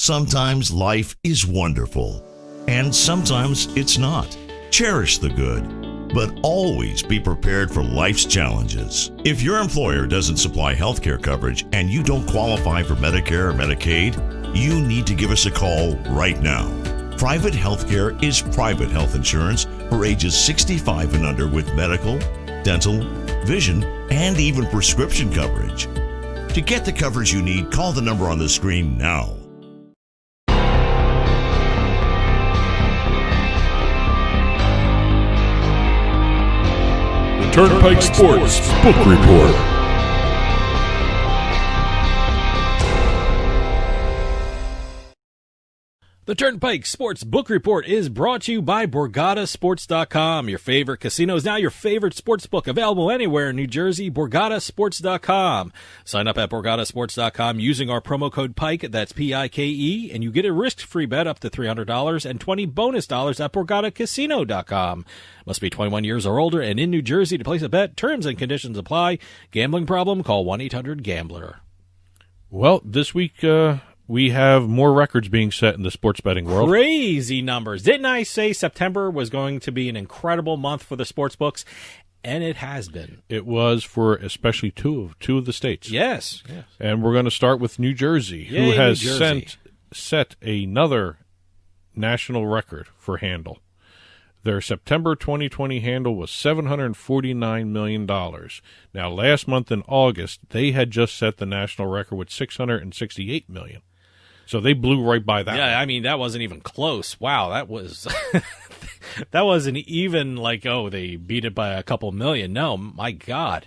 Sometimes life is wonderful, and sometimes it's not. Cherish the good, but always be prepared for life's challenges. If your employer doesn't supply healthcare coverage and you don't qualify for Medicare or Medicaid, you need to give us a call right now. Private healthcare is private health insurance for ages 65 and under with medical, dental, vision, and even prescription coverage. To get the coverage you need, call the number on the screen now. Turnpike Sports Book Report. The Turnpike Sports Book Report is brought to you by BorgataSports.com. Your favorite casino is now your favorite sports book. Available anywhere in New Jersey, BorgataSports.com. Sign up at BorgataSports.com using our promo code PIKE, that's P-I-K-E, and you get a risk-free bet up to $300 and 20 bonus dollars at BorgataCasino.com. Must be 21 years or older and in New Jersey to place a bet. Terms and conditions apply. Gambling problem? Call 1-800-GAMBLER. Well, this week we have more records being set in the sports betting world. Crazy numbers. Didn't I say September was going to be an incredible month for the sports books? And it has been. It was for especially two of the states. Yes. And we're going to start with New Jersey, who has set another national record for handle. Their September 2020 handle was $749 million. Now, last month in August, they had just set the national record with $668 million. So they blew right by that. Yeah, one. I mean, that wasn't even close. Wow, that was that wasn't even like, oh, they beat it by a couple million. No, my God.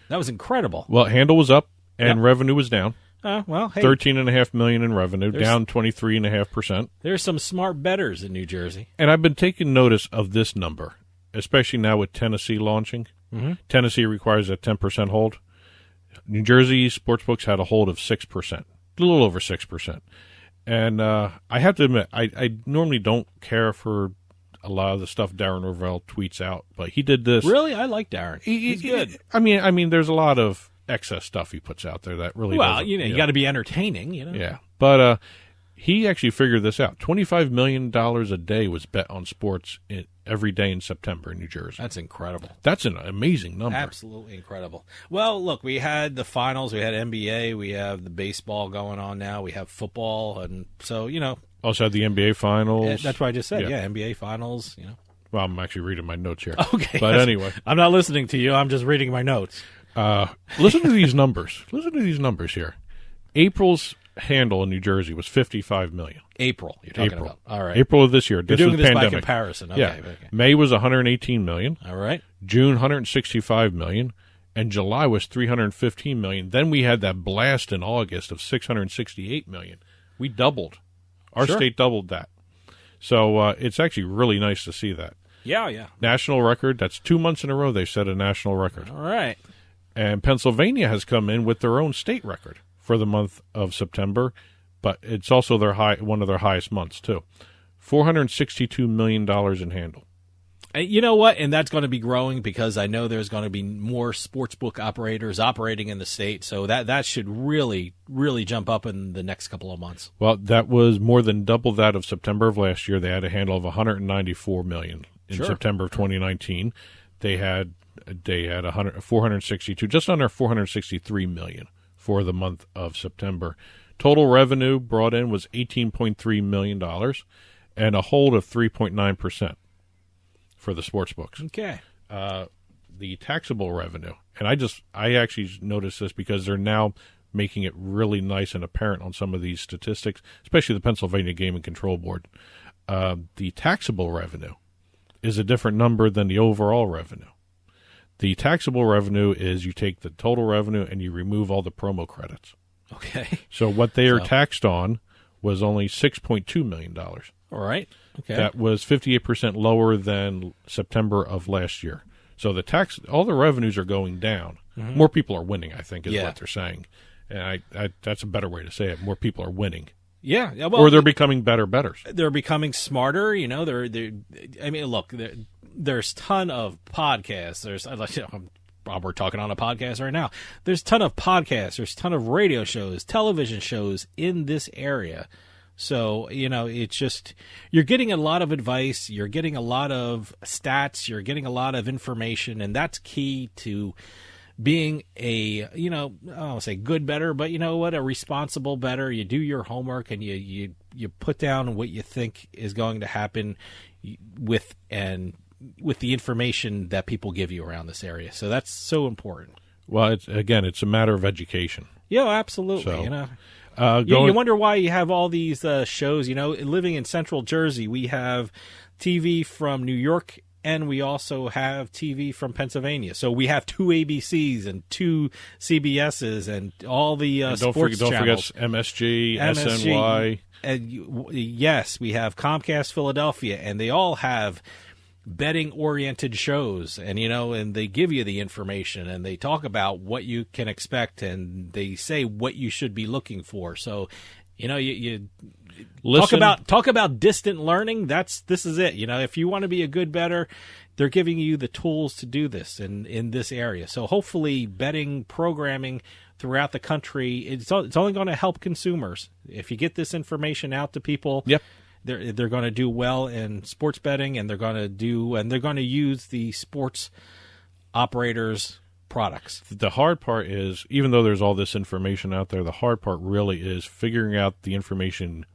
That was incredible. Well, handle was up and revenue was down. Well, hey, $13.5 million in revenue, down 23.5%. There's some smart bettors in New Jersey. And I've been taking notice of this number, especially now with Tennessee launching. Mm-hmm. Tennessee requires a 10% hold. New Jersey sportsbooks had a hold of 6%, a little over 6%. And I have to admit, I normally don't care for a lot of the stuff Darren Rovell tweets out, but he did this. Really? I like Darren. He's good. I mean, there's a lot of excess stuff he puts out there that really you got to be entertaining, Yeah, but he actually figured this out. $25 million a day was bet on sports every day in September in New Jersey. That's incredible. That's an amazing number. Absolutely incredible. Well, look, we had the finals, we had NBA, we have the baseball going on now, we have football, and so, Also had the NBA finals. That's what I just said, NBA finals, Well, I'm actually reading my notes here. Okay. But anyway. I'm not listening to you, I'm just reading my notes. Listen to these numbers. Listen to these numbers here. April's handle in New Jersey was $55 million. April, you're talking about. All right. April of this year. You're doing this pandemic. by comparison. Okay, yeah. Okay. May was $118 million. All right. June, $165 million. And July was $315 million. Then we had that blast in August of $668 million. We doubled. Our state doubled that. So it's actually really nice to see that. Yeah. National record. That's 2 months in a row they've set a national record. All right. And Pennsylvania has come in with their own state record for the month of September, but it's also one of their highest months, too. $462 million in handle. You know what? And that's going to be growing because I know there's going to be more sportsbook operators operating in the state, so that should really, really jump up in the nenext couple of months. Well, that was more than double that of September of last year. They had a handle of $194 million in September of 2019. They had 462, just under $463 million for the month of September. Total revenue brought in was $18.3 million and a hold of 3.9% for the sports books. Okay. The taxable revenue, and I actually noticed this because they're now making it really nice and apparent on some of these statistics, especially the Pennsylvania Game and Control Board. The taxable revenue is a different number than the overall revenue. The taxable revenue is you take the total revenue and you remove all the promo credits. Okay. So what they are taxed on was only $6.2 million. All right. Okay. That was 58% lower than September of last year. So all the revenues are going down. Mm-hmm. More people are winning, I think, is what they're saying. And that's a better way to say it. More people are winning. Yeah. Well, or they're becoming better bettors. They're becoming smarter. Look, there's a ton of podcasts. We're talking on a podcast right now. There's a ton of podcasts. There's a ton of radio shows, television shows in this area So, it's just, you're getting a lot of advice, you're getting a lot of stats, you're getting a lot of information, and that's key to being a, I don't want to say good bettor, but a responsible bettor. You do your homework and you put down what you think is going to happen with the information that people give you around this area. So that's so important. Well, it's a matter of education. Yeah, absolutely. So, you wonder why you have all these shows. Living in Central Jersey, we have TV from New York, and we also have TV from Pennsylvania. So we have 2 ABCs and 2 CBSs and all the sports channels. Don't forget MSG, SNY. Yes, we have Comcast Philadelphia, and they all have betting-oriented shows, and and they give you the information, and they talk about what you can expect, and they say what you should be looking for. So, you talk about distant learning. This is it. If you want to be a good bettor, they're giving you the tools to do this in this area. So hopefully, betting programming throughout the country, it's only going to help consumers if you get this information out to people. Yep. They're going to do well in sports betting, and they're going to use the sports operators' products. The hard part is, even though there's all this information out there, the hard part really is figuring out the information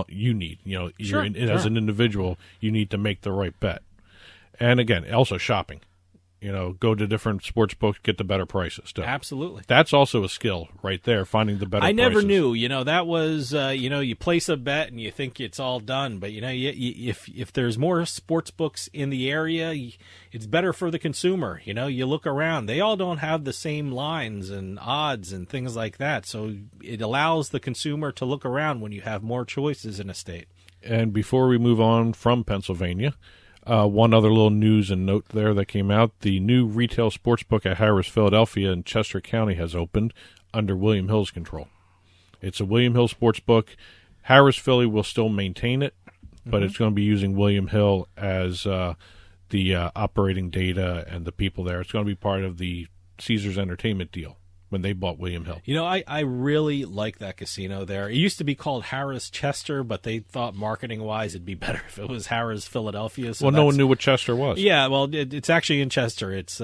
you need. As an individual, you need to make the right bet. And again, also shopping. Go to different sports books, get the better prices. Absolutely. That's also a skill right there, finding the better prices. I never knew, that was, you place a bet and you think it's all done. But, if there's more sports books in the area, it's better for the consumer. You look around. They all don't have the same lines and odds and things like that. So it allows the consumer to look around when you have more choices in a state. And before we move on from Pennsylvania, one other little news and note there that came out, the new retail sports book at Harris, Philadelphia in Chester County has opened under William Hill's control. It's a William Hill sports book. Harris, Philly will still maintain it, but it's going to be using William Hill as the operating data and the people there. It's going to be part of the Caesars Entertainment deal when they bought William Hill. I really like that casino there. It used to be called Harris Chester, but they thought marketing-wise it'd be better if it was Harris Philadelphia. So no one knew what Chester was. Yeah, well, it's actually in Chester. It's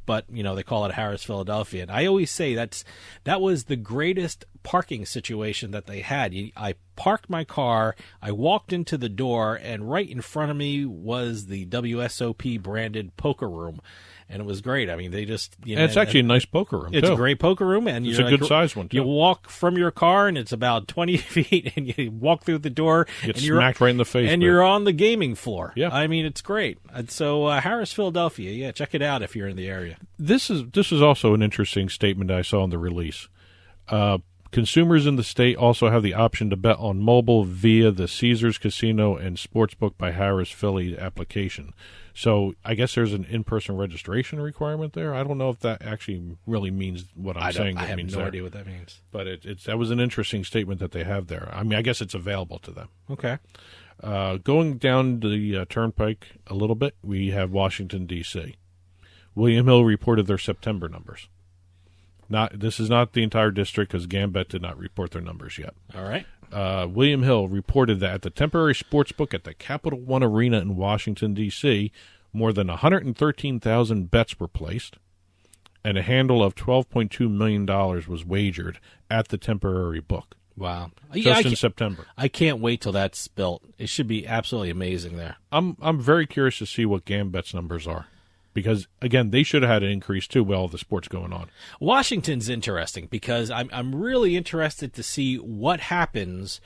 but they call it Harris Philadelphia. And I always say that was the greatest parking situation that they had. I parked my car, I walked into the door, and right in front of me was the WSOP branded poker room. And it was great. I mean, they just... and it's actually a nice poker room, It's too. a great poker room. And it's a good-sized one, too. You walk from your car, and it's about 20 feet, and you walk through the door. You get smacked right in the face. And you're on the gaming floor. Yeah. I mean, it's great. And so, Harris, Philadelphia, check it out if you're in the area. This is also an interesting statement I saw in the release. Consumers in the state also have the option to bet on mobile via the Caesars Casino and Sportsbook by Harris Philly application. So I guess there's an in-person registration requirement there. I don't know if that actually really means what I'm saying. I have no there. idea what that means. But that was an interesting statement that they have there. I mean, I guess it's available to them. Okay. Going down the Turnpike a little bit, we have Washington, D.C. William Hill reported their September numbers. This is not the entire district because Gambit did not report their numbers yet. All right. William Hill reported that at the temporary sports book at the Capital One Arena in Washington, D.C., more than 113,000 bets were placed, and a handle of $12.2 million was wagered at the temporary book. Wow. Just in September. I can't wait till that's built. It should be absolutely amazing there. I'm very curious to see what Gambit's numbers are. Because, again, they should have had an increase, too, with all the sports going on. Washington's interesting because I'm really interested to see what happens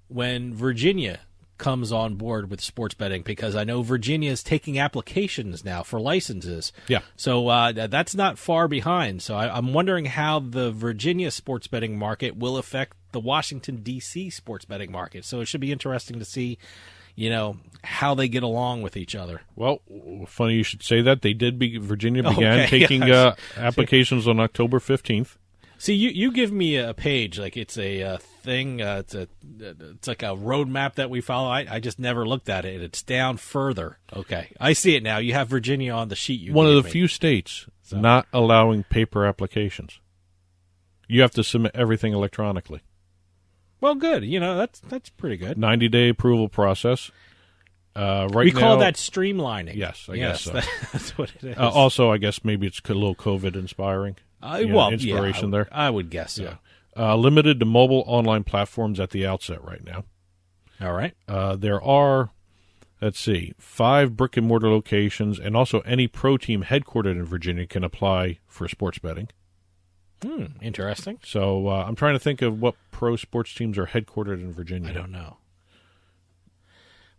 when Virginia comes on board with sports betting, because I know Virginia is taking applications now for licenses. Yeah. So that's not far behind. So I'm wondering how the Virginia sports betting market will affect the Washington, D.C. sports betting market. So it should be interesting to see how they get along with each other. Well, funny you should say that. Virginia began taking applications on October 15th. See, you give me a page, like it's a thing, it's like a roadmap that we follow. I just never looked at it. It's down further. Okay, I see it now. You have Virginia on the sheet. One of the few states not allowing paper applications. You have to submit everything electronically. Well, good. That's pretty good. 90-day approval process. We call that streamlining. Yes, I guess so. That's what it is. Also, I guess maybe it's a little COVID inspiring. Inspiration there. I would guess so. Yeah. Limited to mobile online platforms at the outset right now. All right. There are, 5 brick-and-mortar locations, and also any pro team headquartered in Virginia can apply for sports betting. Interesting. So I'm trying to think of what pro sports teams are headquartered in Virginia. I don't know.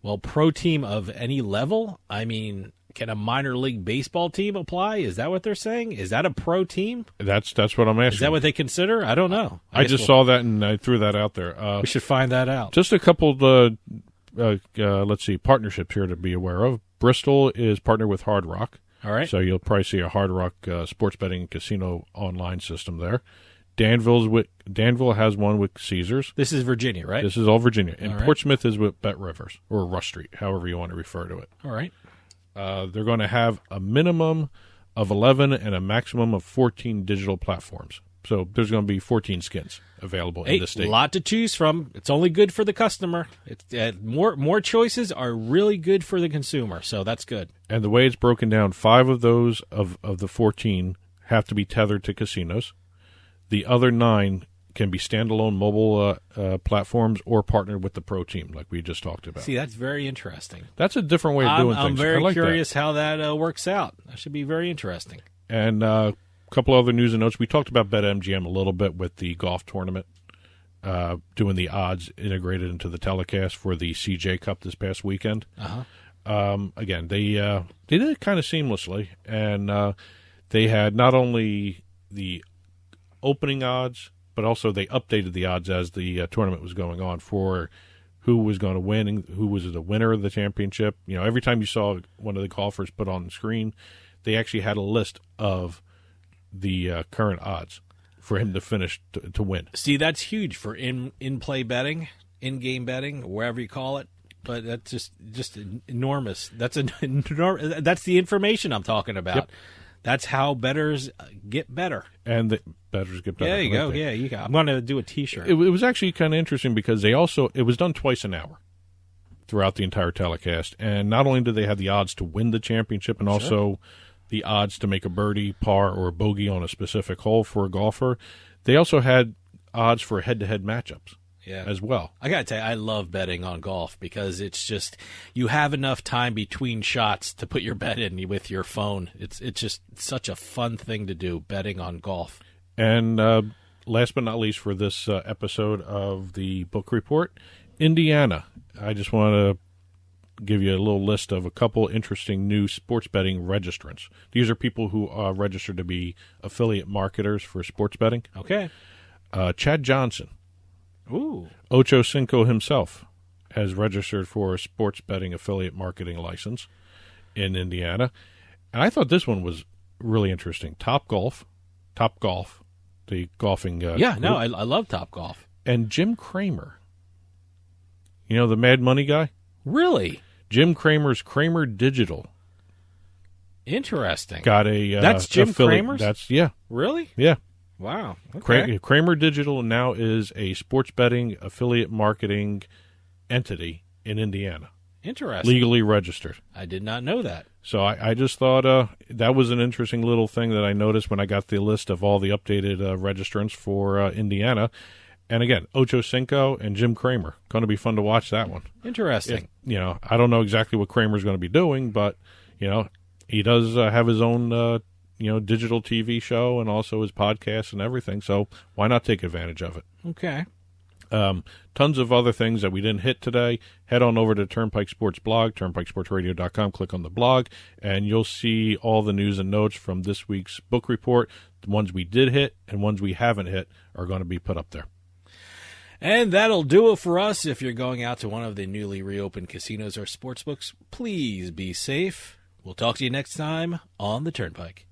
Well, pro team of any level? I mean, can a minor league baseball team apply? Is that what they're saying? Is that a pro team? That's what I'm asking. Is that what they consider? I don't know. I just saw that and I threw that out there. We should find that out. Just a couple of, partnerships here to be aware of. Bristol is partnered with Hard Rock. All right. So you'll probably see a Hard Rock sports betting casino online system there. Danville has one with Caesars. This is Virginia, right? This is all Virginia. And All right. Portsmouth is with Bet Rivers, or Rush Street, however you want to refer to it. All right. They're going to have a minimum of 11 and a maximum of 14 digital platforms. So there's going to be 14 skins available in the state. A lot to choose from. It's only good for the customer. It's more choices are really good for the consumer, so that's good. And the way it's broken down, 5 of those of the 14 have to be tethered to casinos. The other 9 can be standalone mobile platforms or partnered with the pro team, like we just talked about. See, that's very interesting. That's a different way of doing things. I'm very like curious how that works out. That should be very interesting. And a couple other news and notes. We talked about BetMGM a little bit with the golf tournament, doing the odds integrated into the telecast for the CJ Cup this past weekend. Again, they did it kind of seamlessly, and they had not only the opening odds, but also they updated the odds as the tournament was going on for who was going to win and who was the winner of the championship. Every time you saw one of the golfers put on the screen, they actually had a list of the current odds for him to finish to win. See, that's huge for in-play betting, in-game betting, wherever you call it. But that's just enormous. That's that's the information I'm talking about. Yep. That's how bettors get better. And the bettors get better. There you go. Yeah, you got. I'm going to do a T-shirt. It was actually kind of interesting because it was done twice an hour throughout the entire telecast. And not only did they have the odds to win the championship and also the odds to make a birdie, par, or bogey on a specific hole for a golfer, they also had odds for head-to-head matchups. Yeah. As well. I got to tell you, I love betting on golf because it's just you have enough time between shots to put your bet in with your phone. It's just such a fun thing to do, betting on golf. And last but not least for this episode of the book report, Indiana. I just want to give you a little list of a couple interesting new sports betting registrants. These are people who are registered to be affiliate marketers for sports betting. Okay. Chad Johnson. Ooh. Ocho Cinco himself has registered for a sports betting affiliate marketing license in Indiana. And I thought this one was really interesting. Top Golf, the golfing group. I love Top Golf. And Jim Cramer. The Mad Money guy? Really? Jim Cramer's Cramer Digital. Interesting. Got a That's Jim affiliate. Cramer's? Really? Yeah. Yeah. Wow. Okay. Cramer Digital now is a sports betting affiliate marketing entity in Indiana. Interesting. Legally registered. I did not know that. So I just thought that was an interesting little thing that I noticed when I got the list of all the updated registrants for Indiana. And again, Ocho Cinco and Jim Cramer. Going to be fun to watch that one. Interesting. I don't know exactly what Cramer's going to be doing, but, he does have his own digital TV show and also his podcast and everything. So why not take advantage of it? Okay. Tons of other things that we didn't hit today. Head on over to Turnpike Sports blog, turnpikesportsradio.com. Click on the blog, and you'll see all the news and notes from this week's book report. The ones we did hit and ones we haven't hit are going to be put up there. And that'll do it for us. If you're going out to one of the newly reopened casinos or sportsbooks, please be safe. We'll talk to you next time on the Turnpike.